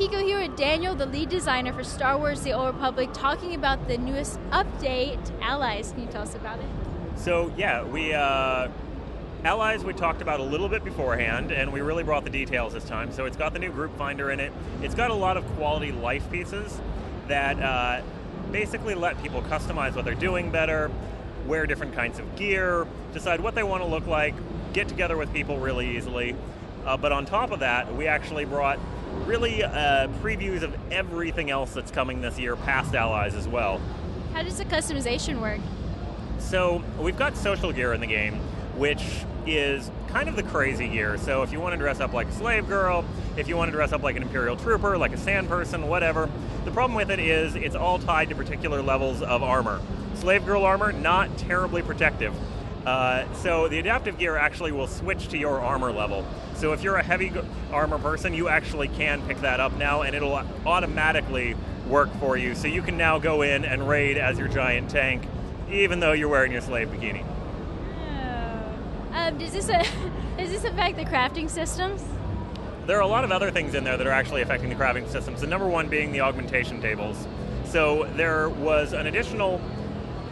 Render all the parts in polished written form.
Pico here with Daniel, the lead designer for Star Wars The Old Republic, talking about the newest update, Allies. Can you tell us about it? So yeah, Allies we talked about a little bit beforehand, and we really brought the details this time. So it's got the new group finder in it. It's got a lot of quality life pieces that basically let people customize what they're doing better, wear different kinds of gear, decide what they want to look like, get together with people really easily. But on top of that, we actually brought really previews of everything else that's coming this year past Allies as well. How does the customization work? So we've got social gear in the game, which is kind of the crazy gear. So if you want to dress up like a slave girl, if you want to dress up like an Imperial trooper, like a sand person, whatever, the problem with it is it's all tied to particular levels of armor. Slave girl armor, not terribly protective. So the adaptive gear actually will switch to your armor level. So if you're a heavy armor person, you actually can pick that up now, and it'll automatically work for you. So you can now go in and raid as your giant tank, even though you're wearing your slave bikini. Oh. Does this affect the crafting systems? There are a lot of other things in there that are actually affecting the crafting systems. The number one being the augmentation tables. So there was an additional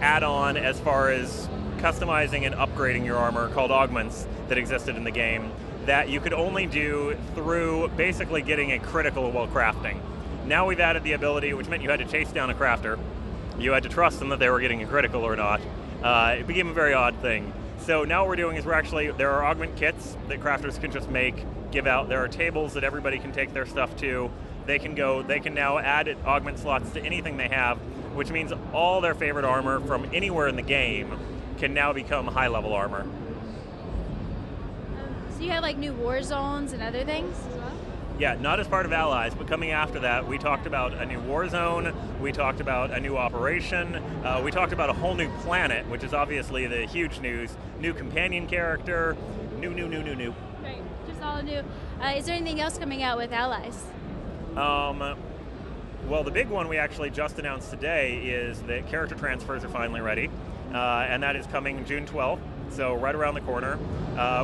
add-on as far as customizing and upgrading your armor called augments that existed in the game that you could only do through basically getting a critical while crafting. Now we've added the ability, which meant you had to chase down a crafter. You had to trust them that they were getting a critical or not. It became a very odd thing. So now what we're doing is there are augment kits that crafters can just make, give out. There are tables that everybody can take their stuff to. They can now add augment slots to anything they have, which means all their favorite armor from anywhere in the game can now become high-level armor. So you have like new war zones and other things as well? Yeah, not as part of Allies, but coming after that, we talked about a new war zone, we talked about a new operation, we talked about a whole new planet, which is obviously the huge news, new companion character, new. Right, just all new. Is there anything else coming out with Allies? Well, the big one we actually just announced today is that character transfers are finally ready, and that is coming June 12th, so right around the corner.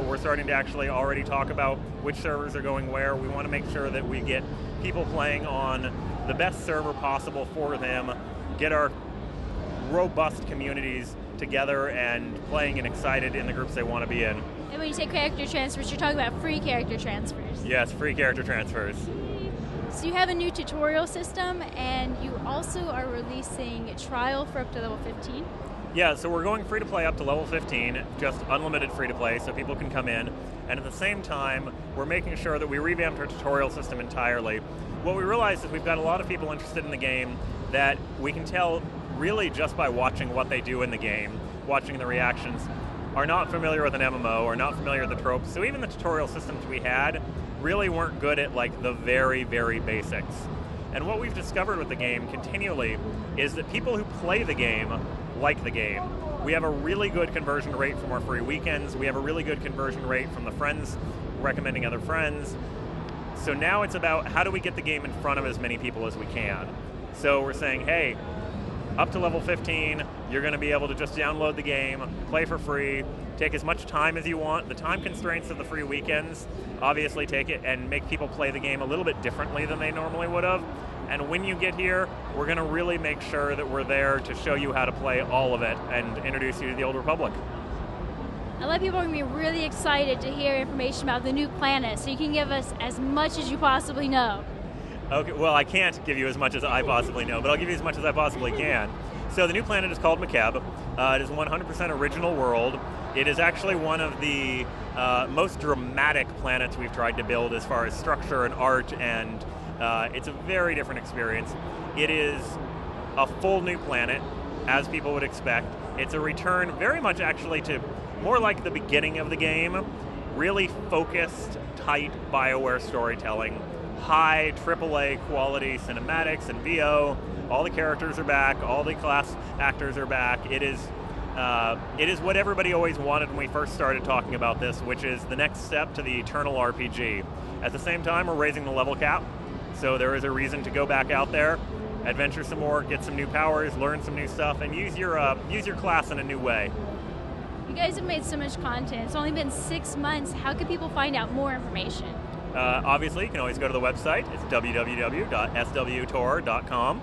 We're starting to actually already talk about which servers are going where. We want to make sure that we get people playing on the best server possible for them, get our robust communities together and playing and excited in the groups they want to be in. And when you say character transfers, you're talking about free character transfers. Yes, free character transfers. So you have a new tutorial system, and you also are releasing a trial for up to level 15. Yeah, so we're going free to play up to level 15, just unlimited free to play, so people can come in. And at the same time, we're making sure that we revamped our tutorial system entirely. What we realized is we've got a lot of people interested in the game that we can tell really just by watching what they do in the game, watching the reactions, are not familiar with an MMO, or not familiar with the tropes. So even the tutorial systems we had really weren't good at like the very, very basics. And what we've discovered with the game continually is that people who play the game like the game. We have a really good conversion rate from our free weekends. We have a really good conversion rate from the friends recommending other friends. So now it's about how do we get the game in front of as many people as we can. So we're saying, hey, up to level 15, you're going to be able to just download the game, play for free, take as much time as you want. The time constraints of the free weekends obviously take it and make people play the game a little bit differently than they normally would have. And when you get here, we're going to really make sure that we're there to show you how to play all of it and introduce you to the Old Republic. A lot of people are going to be really excited to hear information about the new planet, so you can give us as much as you possibly know. Okay, well, I can't give you as much as I possibly know, but I'll give you as much as I possibly can. So the new planet is called Makeb. It is 100% original world. It is actually one of the most dramatic planets we've tried to build as far as structure and art, and it's a very different experience. It is a full new planet, as people would expect. It's a return very much actually to more like the beginning of the game, really focused, tight BioWare storytelling, high AAA quality cinematics and VO. All the characters are back, all the class actors are back. It is what everybody always wanted when we first started talking about this, which is the next step to the eternal RPG. At the same time, we're raising the level cap, so there is a reason to go back out there, adventure some more, get some new powers, learn some new stuff, and use your class in a new way. You guys have made so much content. It's only been 6 months. How can people find out more information? Obviously, you can always go to the website. It's www.swtor.com.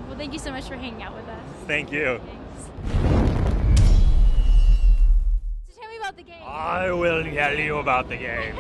Well, thank you so much for hanging out with us. Thank you. Thanks. So tell me about the game. I will tell you about the game.